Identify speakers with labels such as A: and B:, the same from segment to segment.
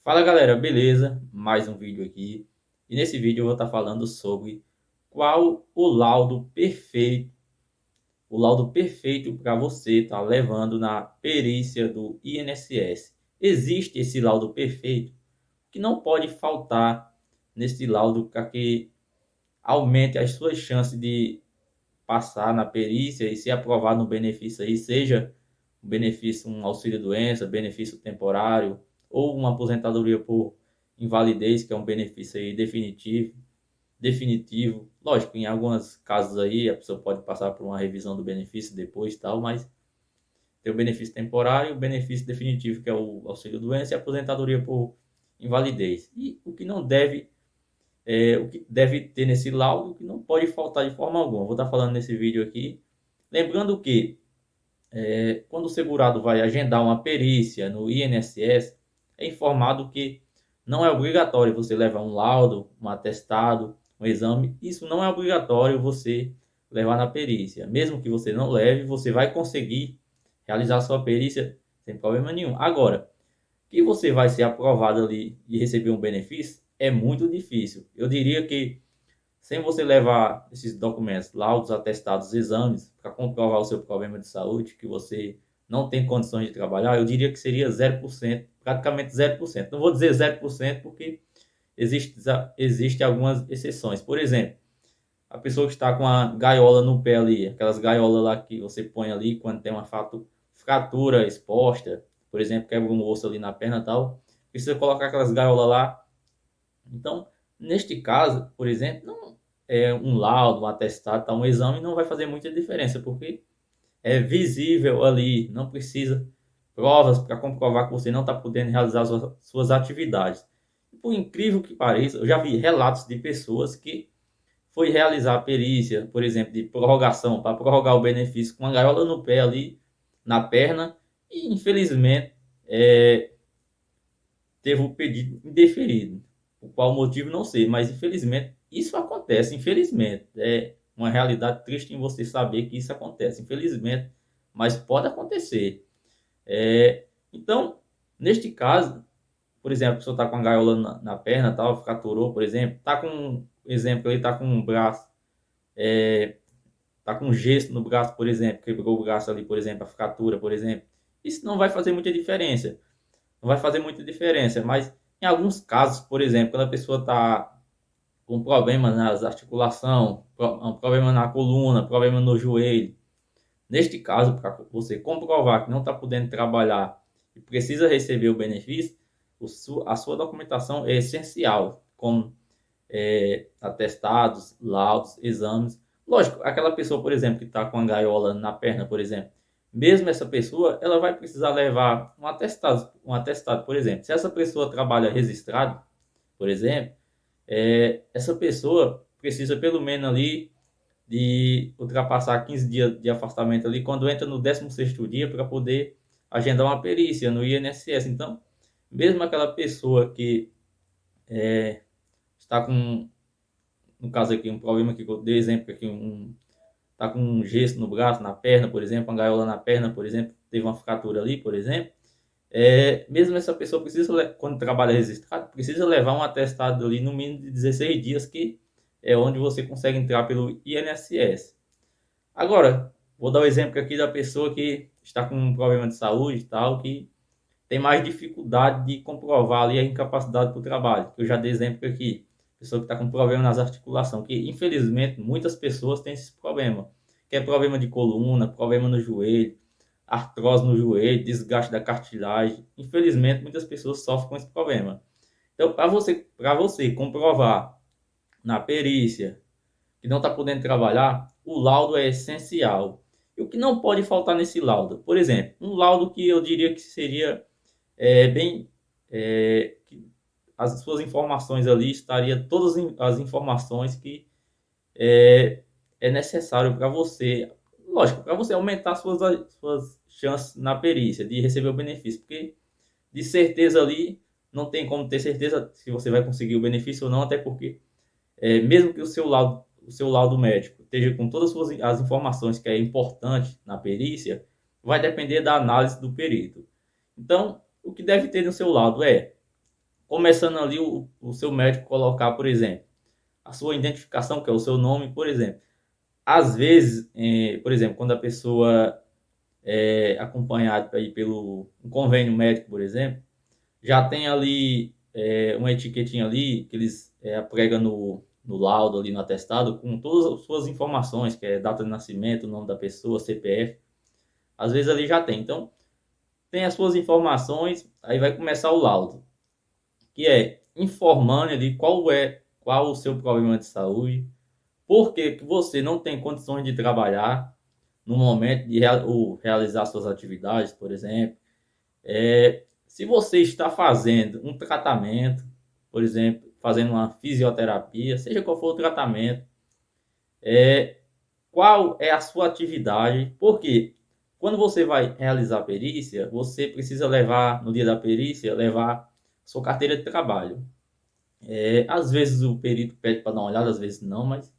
A: Fala galera, beleza? Mais um vídeo aqui. E nesse vídeo eu vou estar falando sobre qual o laudo perfeito para você estar levando na perícia do INSS. Existe esse laudo perfeito que não pode faltar nesse laudo para que aumente as suas chances de passar na perícia e ser aprovado no benefício aí, seja um benefício, um auxílio-doença, benefício temporário ou uma aposentadoria por invalidez, que é um benefício aí definitivo. Lógico, em alguns casos aí a pessoa pode passar por uma revisão do benefício depois e tal, mas tem o benefício temporário e o benefício definitivo, que é o auxílio-doença e a aposentadoria por invalidez. E o que deve ter nesse laudo, que não pode faltar de forma alguma. Vou estar falando nesse vídeo aqui. Lembrando que quando o segurado vai agendar uma perícia no INSS, é informado que não é obrigatório você levar um laudo, um atestado, um exame. Isso não é obrigatório você levar na perícia. Mesmo que você não leve, você vai conseguir realizar sua perícia sem problema nenhum. Agora, que você vai ser aprovado ali e receber um benefício é muito difícil. Eu diria que sem você levar esses documentos, laudos, atestados, exames, para comprovar o seu problema de saúde, que você não tem condições de trabalhar, eu diria que seria 0%, praticamente 0%. Não vou dizer 0% porque existe algumas exceções. Por exemplo, a pessoa que está com a gaiola no pé ali, aquelas gaiolas lá que você põe ali quando tem uma fratura exposta, por exemplo, quebra um osso ali na perna e tal, precisa colocar aquelas gaiolas lá. Então, neste caso, por exemplo, não é um laudo, um atestado, tá, um exame não vai fazer muita diferença, porque é visível ali, não precisa provas para comprovar que você não está podendo realizar suas atividades. Por incrível que pareça, eu já vi relatos de pessoas que foi realizar a perícia, por exemplo, de prorrogação, para prorrogar o benefício com uma gaiola no pé ali, na perna, e infelizmente é, teve o pedido indeferido. Por qual motivo, não sei, mas infelizmente isso acontece. Infelizmente, é uma realidade triste em você saber que isso acontece. Infelizmente, mas pode acontecer. Então, neste caso, por exemplo, a pessoa está com a gaiola na perna, tal, fraturou, por exemplo, está com, exemplo, ele está com um braço, está com gesso no braço, por exemplo, quebrou o braço ali, por exemplo, a fratura, por exemplo. Isso não vai fazer muita diferença. Não vai fazer muita diferença, mas em alguns casos, por exemplo, quando a pessoa está com problema nas articulações, um problema na coluna, problema no joelho, neste caso, para você comprovar que não está podendo trabalhar e precisa receber o benefício, a sua documentação é essencial, como atestados, laudos, exames. Lógico, aquela pessoa, por exemplo, que está com a gaiola na perna, por exemplo, mesmo essa pessoa, ela vai precisar levar um atestado, por exemplo. Se essa pessoa trabalha registrado, por exemplo, essa pessoa precisa pelo menos ali de ultrapassar 15 dias de afastamento ali, quando entra no 16º dia, para poder agendar uma perícia no INSS. Então, mesmo aquela pessoa que está com, no caso aqui, um problema que eu dei exemplo aqui, tá com um gesso no braço, na perna, por exemplo, uma gaiola na perna, por exemplo, teve uma fratura ali, por exemplo, mesmo essa pessoa precisa, quando trabalha registrado, precisa levar um atestado ali no mínimo de 16 dias, que é onde você consegue entrar pelo INSS. Agora, vou dar o exemplo aqui da pessoa que está com um problema de saúde e tal, que tem mais dificuldade de comprovar ali a incapacidade para o trabalho. Eu já dei exemplo aqui. Pessoa que está com problema nas articulações, que infelizmente muitas pessoas têm esse problema, que é problema de coluna, problema no joelho, artrose no joelho, desgaste da cartilagem. Infelizmente muitas pessoas sofrem com esse problema. Então, para você comprovar na perícia que não está podendo trabalhar, o laudo é essencial. E o que não pode faltar nesse laudo? Por exemplo, um laudo que eu diria que seria bem que as suas informações ali estaria todas as informações que é necessário para você, lógico, para você aumentar suas chances na perícia de receber o benefício, porque de certeza ali não tem como ter certeza se você vai conseguir o benefício ou não, até porque mesmo que o seu laudo médico esteja com todas as informações que é importante na perícia, vai depender da análise do perito. Então, o que deve ter no seu laudo é começando ali o seu médico colocar, por exemplo, a sua identificação, que é o seu nome, por exemplo. Às vezes, por exemplo, quando a pessoa é acompanhada aí pelo um convênio médico, por exemplo, já tem ali uma etiquetinha ali que eles pregam no laudo, ali no atestado, com todas as suas informações, que é data de nascimento, nome da pessoa, CPF. Às vezes ali já tem. Então, tem as suas informações, aí vai começar o laudo, que é informando ali qual o seu problema de saúde, por que você não tem condições de trabalhar no momento de realizar suas atividades, por exemplo. Se você está fazendo um tratamento, por exemplo, fazendo uma fisioterapia, seja qual for o tratamento, qual é a sua atividade, porque quando você vai realizar a perícia, você precisa levar, no dia da perícia, levar sua carteira de trabalho. Às vezes o perito pede para dar uma olhada, às vezes não, mas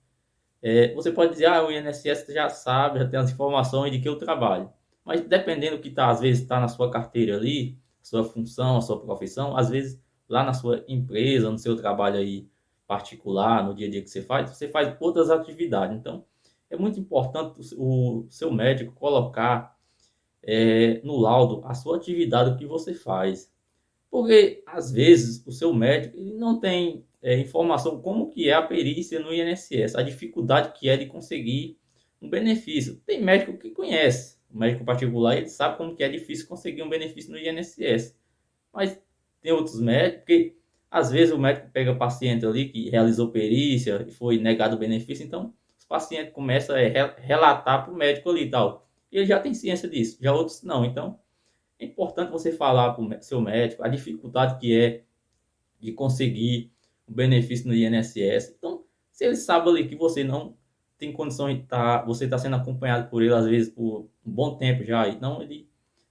A: você pode dizer, o INSS já sabe, já tem as informações de que eu trabalho. Mas dependendo do que está, às vezes está na sua carteira ali, sua função, a sua profissão, às vezes lá na sua empresa, no seu trabalho aí particular, no dia a dia que você faz outras atividades. Então, é muito importante o seu médico colocar no laudo a sua atividade, o que você faz. Porque, às vezes, o seu médico ele não tem informação como que é a perícia no INSS, a dificuldade que é de conseguir um benefício. Tem médico que conhece, o médico particular, ele sabe como que é difícil conseguir um benefício no INSS. Mas tem outros médicos que, às vezes, o médico pega paciente ali que realizou perícia e foi negado o benefício, então os pacientes começam a relatar para o médico ali e tal. E ele já tem ciência disso, já outros não. Então, é importante você falar para o seu médico a dificuldade que é de conseguir o benefício no INSS. Então, se ele sabe ali que você não tem condições de estar, você está sendo acompanhado por ele, às vezes, por um bom tempo já, então ele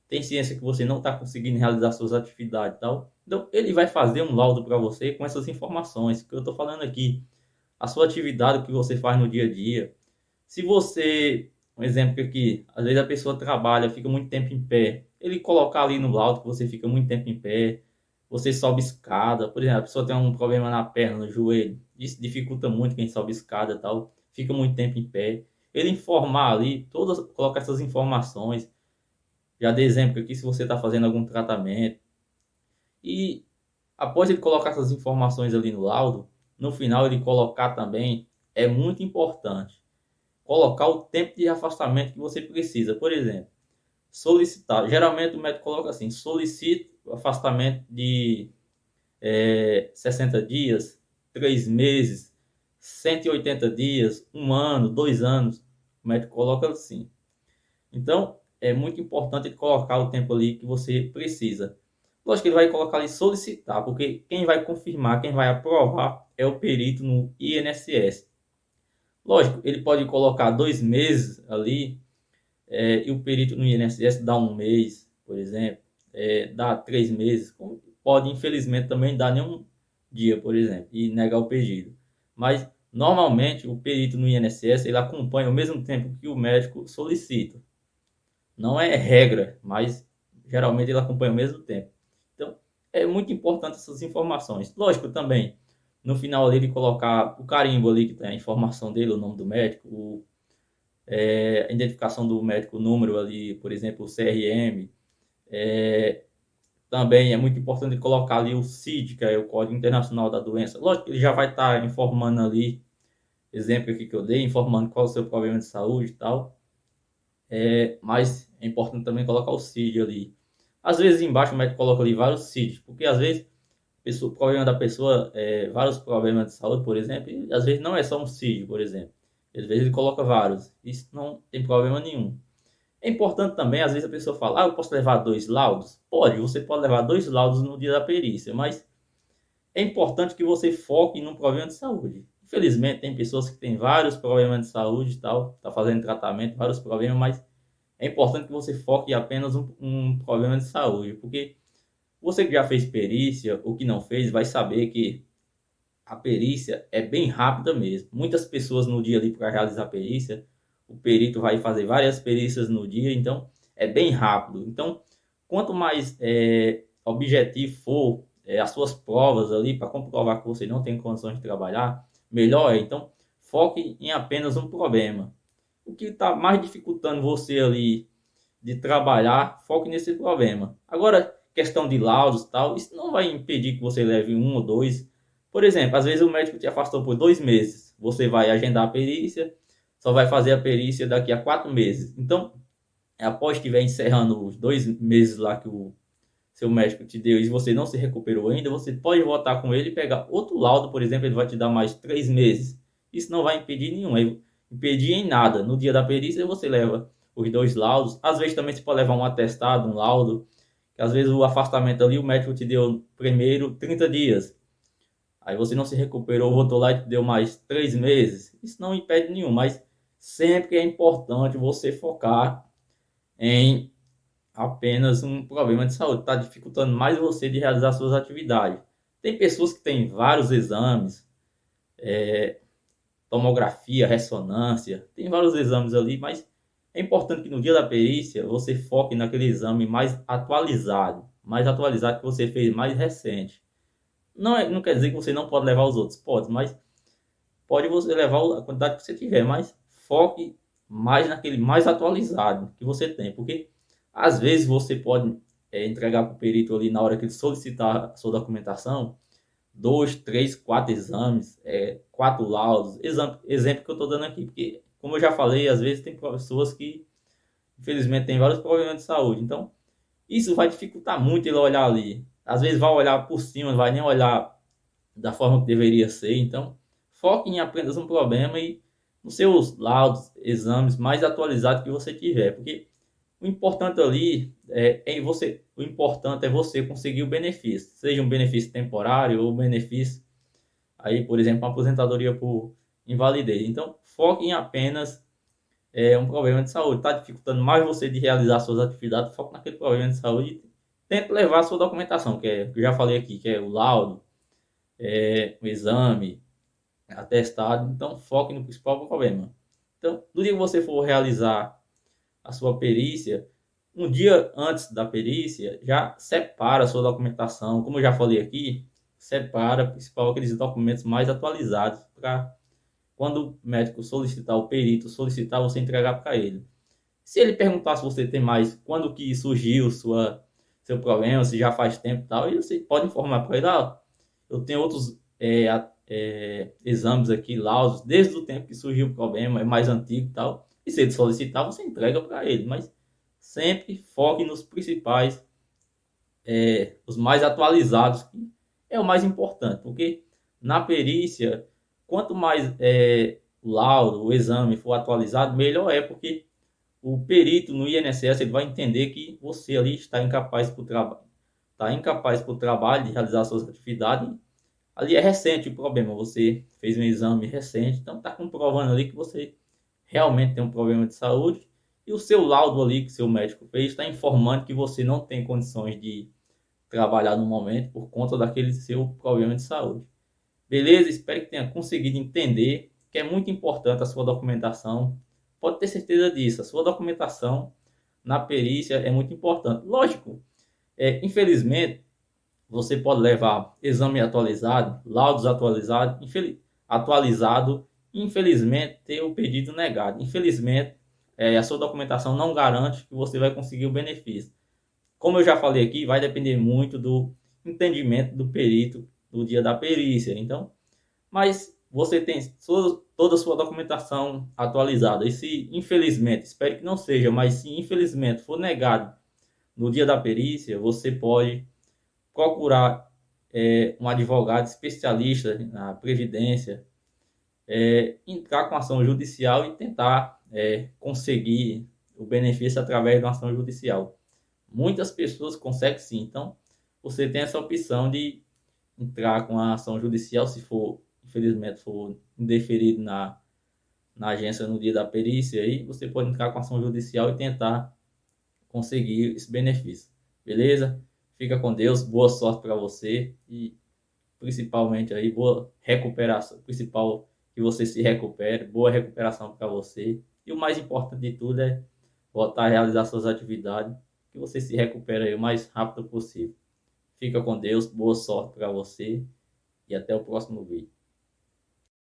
A: tem ciência que você não está conseguindo realizar suas atividades e tal. Então, ele vai fazer um laudo para você com essas informações que eu estou falando aqui. A sua atividade, o que você faz no dia a dia. Se você, um exemplo aqui, às vezes a pessoa trabalha, fica muito tempo em pé, ele colocar ali no laudo que você fica muito tempo em pé, você sobe escada, por exemplo, a pessoa tem um problema na perna, no joelho, isso dificulta muito quem sobe escada e tal, fica muito tempo em pé. Ele informar ali, colocar essas informações, já dei exemplo aqui se você está fazendo algum tratamento. E após ele colocar essas informações ali no laudo, no final ele colocar também, é muito importante colocar o tempo de afastamento que você precisa. Por exemplo, solicitar. Geralmente o médico coloca assim: solicite o afastamento de 60 dias, 3 meses, 180 dias, 1 ano, 2 anos. O médico coloca assim. Então, é muito importante ele colocar o tempo ali que você precisa. Lógico que ele vai colocar ali solicitar, porque quem vai confirmar, quem vai aprovar é o perito no INSS. Lógico, ele pode colocar 2 meses ali, e o perito no INSS dá 1 mês, por exemplo, dá 3 meses. Pode, infelizmente, também dar nenhum dia, por exemplo, e negar o pedido. Mas, normalmente, o perito no INSS ele acompanha ao mesmo tempo que o médico solicita. Não é regra, mas geralmente ele acompanha ao mesmo tempo. Então, é muito importante essas informações. Lógico, também, no final ali, ele colocar o carimbo ali, que tem a informação dele, o nome do médico, a identificação do médico, o número ali, por exemplo, o CRM. Também é muito importante colocar ali o CID, que é o Código Internacional da Doença. Lógico que ele já vai estar informando ali, exemplo aqui que eu dei, informando qual é o seu problema de saúde e tal. Mas é importante também colocar o CID ali. Às vezes embaixo o médico coloca ali vários CIDs, porque às vezes o problema da pessoa vários problemas de saúde, por exemplo, e às vezes não é só um CID, por exemplo. Às vezes ele coloca vários. Isso não tem problema nenhum. É importante também, às vezes a pessoa fala, eu posso levar 2 laudos? Pode, você pode levar 2 laudos no dia da perícia, mas é importante que você foque num problema de saúde. Infelizmente, tem pessoas que têm vários problemas de saúde e tal, tá fazendo tratamento, vários problemas, mas é importante que você foque em apenas um problema de saúde, porque você que já fez perícia ou que não fez, vai saber que a perícia é bem rápida mesmo. Muitas pessoas no dia ali para realizar a perícia, o perito vai fazer várias perícias no dia, então é bem rápido. Então, quanto mais objetivo for as suas provas ali para comprovar que você não tem condições de trabalhar, melhor é. Então, foque em apenas um problema. O que está mais dificultando você ali de trabalhar, foque nesse problema. Agora, questão de laudos e tal, isso não vai impedir que você leve um ou dois. Por exemplo, às vezes o médico te afastou por 2 meses. Você vai agendar a perícia, só vai fazer a perícia daqui a 4 meses. Então, após estiver encerrando os 2 meses lá que o seu médico te deu e você não se recuperou ainda, você pode voltar com ele e pegar outro laudo, por exemplo, ele vai te dar mais 3 meses. Isso não vai impedir nenhum, impedir em nada. No dia da perícia você leva os 2 laudos. Às vezes também você pode levar um atestado, um laudo, que às vezes o afastamento ali, o médico te deu primeiro 30 dias. Aí você não se recuperou, voltou lá e te deu mais 3 meses. Isso não impede nenhum, mas sempre é importante você focar em apenas um problema de saúde, está dificultando mais você de realizar suas atividades. Tem pessoas que têm vários exames, tomografia, ressonância, tem vários exames ali, mas é importante que no dia da perícia você foque naquele exame mais atualizado que você fez mais recente. Não quer dizer que você não pode levar os outros, pode, mas pode você levar a quantidade que você tiver, mas foque mais naquele mais atualizado que você tem, porque às vezes você pode entregar para o perito ali na hora que ele solicitar a sua documentação, 2, 3, 4 exames, 4 laudos, exemplo que eu estou dando aqui, porque como eu já falei, às vezes tem pessoas que infelizmente têm vários problemas de saúde, então isso vai dificultar muito ele olhar ali. Às vezes vai olhar por cima, não vai nem olhar da forma que deveria ser. Então, foque em apenas um problema e nos seus laudos, exames mais atualizados que você tiver, porque o importante ali o importante é você conseguir o benefício, seja um benefício temporário ou um benefício aí, por exemplo, uma aposentadoria por invalidez. Então, foque em apenas um problema de saúde. Está dificultando mais você de realizar suas atividades, foque naquele problema de saúde e tente levar a sua documentação, que eu já falei aqui, que é o laudo, o exame, atestado. Então, foque no principal problema. Então, no dia que você for realizar a sua perícia, um dia antes da perícia, já separa a sua documentação. Como eu já falei aqui, separa principal aqueles documentos mais atualizados para quando o médico solicitar, o perito solicitar, você entregar para ele. Se ele perguntar se você tem mais, quando que surgiu seu problema, se já faz tempo e tal, e você pode informar para ele, eu tenho outros exames aqui, laudos, desde o tempo que surgiu o problema, é mais antigo e tal. E se ele solicitar, você entrega para ele, mas sempre foque nos principais, os mais atualizados, que é o mais importante, porque na perícia, quanto mais o laudo, o exame for atualizado, melhor é, porque o perito no INSS ele vai entender que você ali está incapaz para o trabalho de realizar suas atividades. Ali é recente o problema, você fez um exame recente, então está comprovando ali que você realmente tem um problema de saúde e o seu laudo ali que seu médico fez está informando que você não tem condições de trabalhar no momento por conta daquele seu problema de saúde. Beleza? Espero que tenha conseguido entender que é muito importante a sua documentação. Pode ter certeza disso, a sua documentação na perícia é muito importante. Lógico, infelizmente, você pode levar exame atualizado, laudos atualizados, atualizado, infelizmente ter o pedido negado. Infelizmente, a sua documentação não garante que você vai conseguir o benefício. Como eu já falei aqui, vai depender muito do entendimento do perito no dia da perícia. Então, mas você tem toda a sua documentação atualizada. E se infelizmente, espero que não seja, mas se infelizmente for negado no dia da perícia, você pode procurar um advogado especialista na previdência, entrar com ação judicial e tentar conseguir o benefício através de uma ação judicial. Muitas pessoas conseguem sim, então você tem essa opção de entrar com a ação judicial se for, infelizmente, for indeferido na agência no dia da perícia, aí você pode entrar com ação judicial e tentar conseguir esse benefício. Beleza? Fica com Deus, boa sorte para você e principalmente aí boa recuperação, principal que você se recupere, boa recuperação para você. E o mais importante de tudo é voltar a realizar suas atividades, que você se recupere aí o mais rápido possível. Fica com Deus, boa sorte para você e até o próximo vídeo.